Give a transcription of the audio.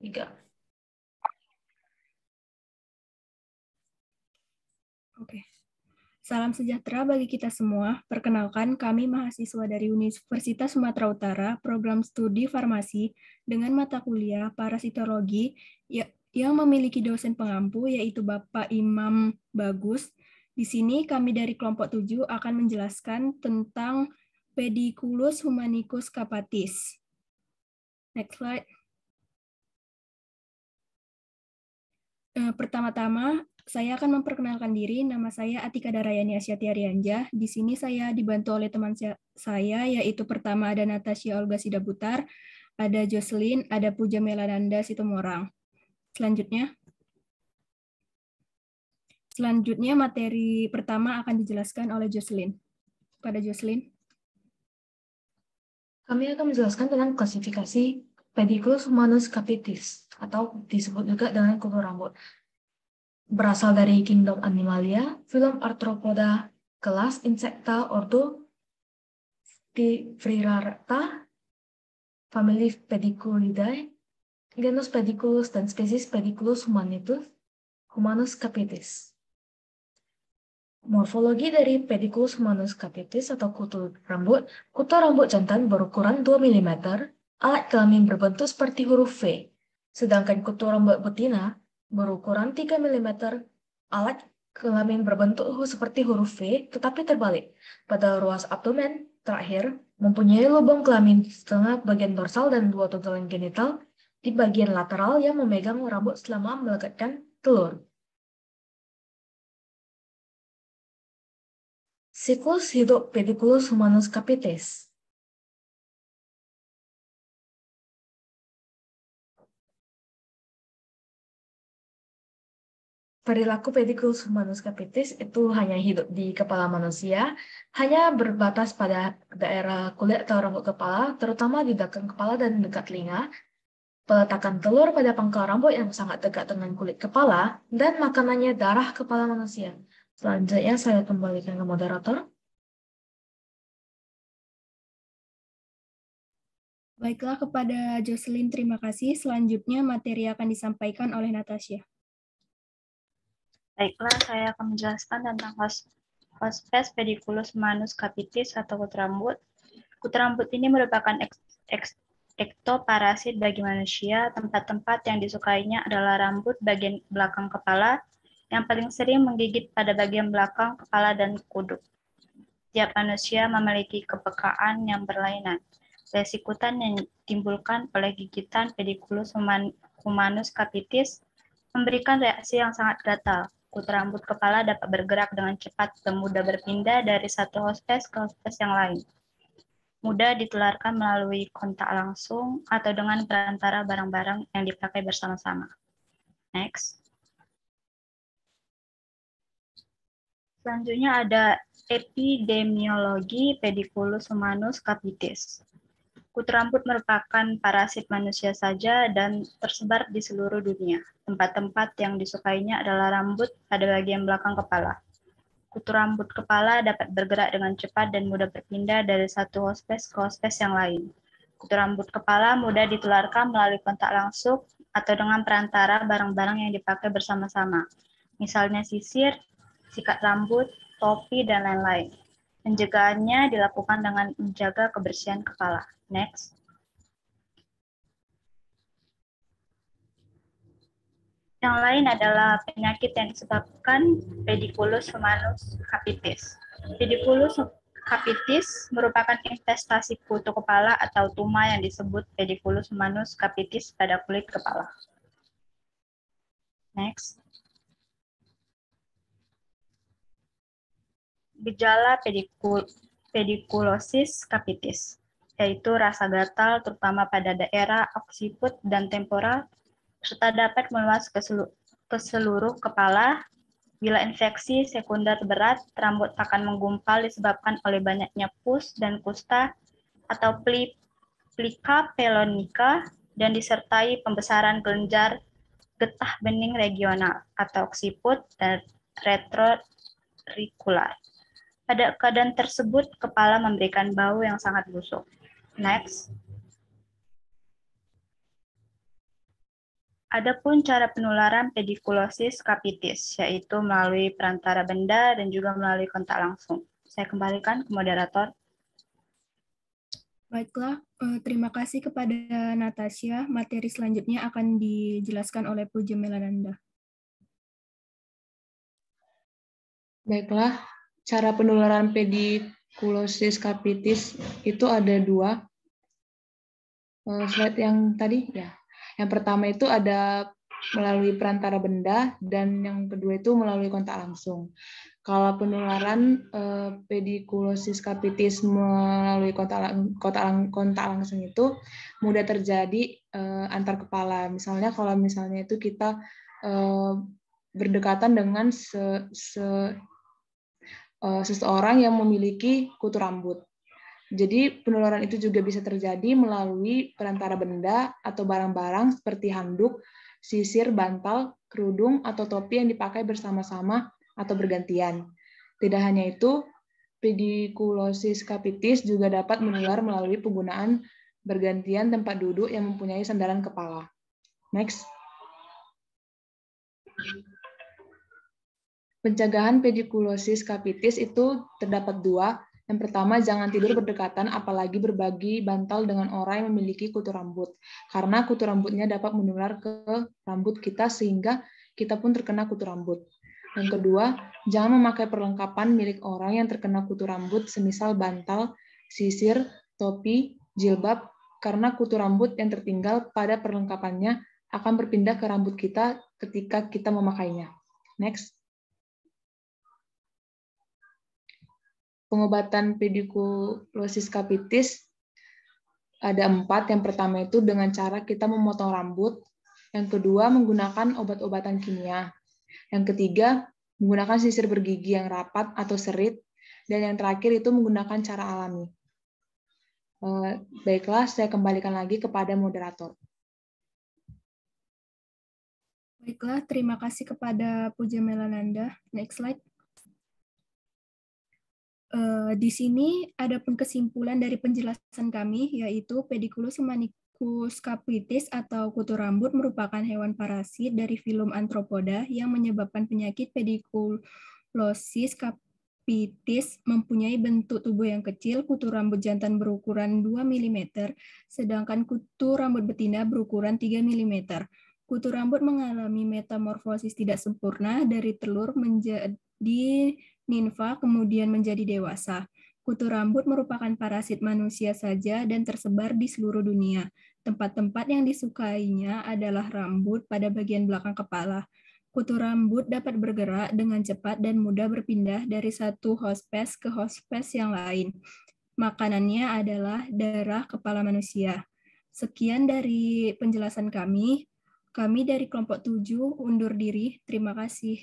3. Oke. Salam sejahtera bagi kita semua. Perkenalkan, kami mahasiswa dari Universitas Sumatera Utara, program studi farmasi dengan mata kuliah parasitologi yang memiliki dosen pengampu yaitu Bapak Imam Bagus. Di sini kami dari kelompok 7 akan menjelaskan tentang Pediculus humanicus capatis. Next slide. Pertama-tama, saya akan memperkenalkan diri. Nama saya Atika Darayani Asyati Arianja. Di sini saya dibantu oleh teman saya, yaitu pertama ada Natasha Olga Sidaputar, ada Jocelyn, ada Puja Melananda Situmorang. Selanjutnya materi pertama akan dijelaskan oleh Jocelyn. Pada Jocelyn. Kami akan menjelaskan tentang klasifikasi Pediculus humanus capitis, atau disebut juga dengan kutu rambut. Berasal dari kingdom Animalia, film Arthropoda, kelas Insecta, ordo Stivryrarta, famili Pediculidae, genus Pediculus dan spesies Pediculus humanus capitis. Morfologi dari Pediculus humanus capitis atau kutu rambut jantan berukuran 2 mm, alat kelamin berbentuk seperti huruf V, sedangkan kutu rambut betina berukuran 3 mm, alat kelamin berbentuk seperti huruf V tetapi terbalik. Pada ruas abdomen terakhir mempunyai lubang kelamin setengah bagian dorsal dan 2 tonjolan genital di bagian lateral yang memegang rambut selama melekatkan telur. Siklus hidup Pediculus humanus capitis. Perilaku Pediculus humanus capitis itu hanya hidup di kepala manusia, hanya berbatas pada daerah kulit atau rambut kepala, terutama di belakang kepala dan dekat telinga, peletakan telur pada pangkal rambut yang sangat dekat dengan kulit kepala, dan makanannya darah kepala manusia. Selanjutnya saya kembalikan ke moderator. Baiklah, kepada Jocelyn terima kasih. Selanjutnya materi akan disampaikan oleh Natasha. Baiklah, saya akan menjelaskan tentang hospes Pediculus humanus capitis atau kutu rambut. Kutu rambut ini merupakan ektoparasit bagi manusia. Tempat-tempat yang disukainya adalah rambut bagian belakang kepala, yang paling sering menggigit pada bagian belakang kepala dan kuduk. Tiap manusia memiliki kepekaan yang berlainan. Resikutan yang ditimbulkan oleh gigitan Pediculus humanus capitis memberikan reaksi yang sangat gatal. Kutu rambut kepala dapat bergerak dengan cepat dan mudah berpindah dari satu hospes ke hospes yang lain. Mudah ditularkan melalui kontak langsung atau dengan perantara barang-barang yang dipakai bersama-sama. Next. Selanjutnya ada epidemiologi Pediculus humanus capitis. Kutu rambut merupakan parasit manusia saja dan tersebar di seluruh dunia. Tempat-tempat yang disukainya adalah rambut pada bagian belakang kepala. Kutu rambut kepala dapat bergerak dengan cepat dan mudah berpindah dari satu hospes ke hospes yang lain. Kutu rambut kepala mudah ditularkan melalui kontak langsung atau dengan perantara barang-barang yang dipakai bersama-sama. Misalnya sisir, sikat rambut, topi, dan lain-lain. Pencegahannya dilakukan dengan menjaga kebersihan kepala. Next. Yang lain adalah penyakit yang disebabkan Pediculus humanus capitis. Pediculus capitis merupakan infestasi kutu kepala atau tuma yang disebut Pediculus humanus capitis pada kulit kepala. Next. Gejala pediculosis capitis, yaitu rasa gatal terutama pada daerah occiput dan temporal, serta dapat meluas ke seluruh kepala. Bila infeksi sekunder berat, rambut akan menggumpal disebabkan oleh banyaknya pus dan kusta atau plika pelonica dan disertai pembesaran kelenjar getah bening regional atau occiput dan retroauricular. Pada keadaan tersebut, kepala memberikan bau yang sangat busuk. Next. Adapun cara penularan pediculosis capitis, yaitu melalui perantara benda dan juga melalui kontak langsung. Saya kembalikan ke moderator. Baiklah, terima kasih kepada Natasha. Materi selanjutnya akan dijelaskan oleh Puja Melananda. Baiklah, cara penularan pediculosis capitis itu ada dua. Slide yang tadi ya. Yang pertama itu ada melalui perantara benda dan yang kedua itu melalui kontak langsung. Kalau penularan pediculosis capitis melalui kontak langsung itu mudah terjadi antar kepala. Misalnya kalau misalnya itu kita berdekatan dengan seseorang yang memiliki kutu rambut. Jadi penularan itu juga bisa terjadi melalui perantara benda atau barang-barang seperti handuk, sisir, bantal, kerudung, atau topi yang dipakai bersama-sama atau bergantian. Tidak hanya itu, pediculosis capitis juga dapat menular melalui penggunaan bergantian tempat duduk yang mempunyai sandaran kepala. Next. Pencegahan pediculosis capitis itu terdapat dua. Yang pertama, jangan tidur berdekatan, apalagi berbagi bantal dengan orang yang memiliki kutu rambut. Karena kutu rambutnya dapat menular ke rambut kita sehingga kita pun terkena kutu rambut. Yang kedua, jangan memakai perlengkapan milik orang yang terkena kutu rambut, semisal bantal, sisir, topi, jilbab, karena kutu rambut yang tertinggal pada perlengkapannya akan berpindah ke rambut kita ketika kita memakainya. Next. Pengobatan pediculosis capitis ada 4. Yang pertama itu dengan cara kita memotong rambut. Yang kedua, menggunakan obat-obatan kimia. Yang ketiga, menggunakan sisir bergigi yang rapat atau serit. Dan yang terakhir itu menggunakan cara alami. Baiklah, saya kembalikan lagi kepada moderator. Baiklah, terima kasih kepada Puja Melananda. Next slide. Di sini ada pun kesimpulan dari penjelasan kami, yaitu Pediculus humanicus capitis atau kutu rambut merupakan hewan parasit dari filum Arthropoda yang menyebabkan penyakit pediculosis capitis, mempunyai bentuk tubuh yang kecil, kutu rambut jantan berukuran 2 mm, sedangkan kutu rambut betina berukuran 3 mm. Kutu rambut mengalami metamorfosis tidak sempurna dari telur menjadi nimfa, kemudian menjadi dewasa. Kutu rambut merupakan parasit manusia saja dan tersebar di seluruh dunia. Tempat-tempat yang disukainya adalah rambut pada bagian belakang kepala. Kutu rambut dapat bergerak dengan cepat dan mudah berpindah dari satu hospes ke hospes yang lain. Makanannya adalah darah kepala manusia. Sekian dari penjelasan kami. Kami dari kelompok 7 undur diri. Terima kasih.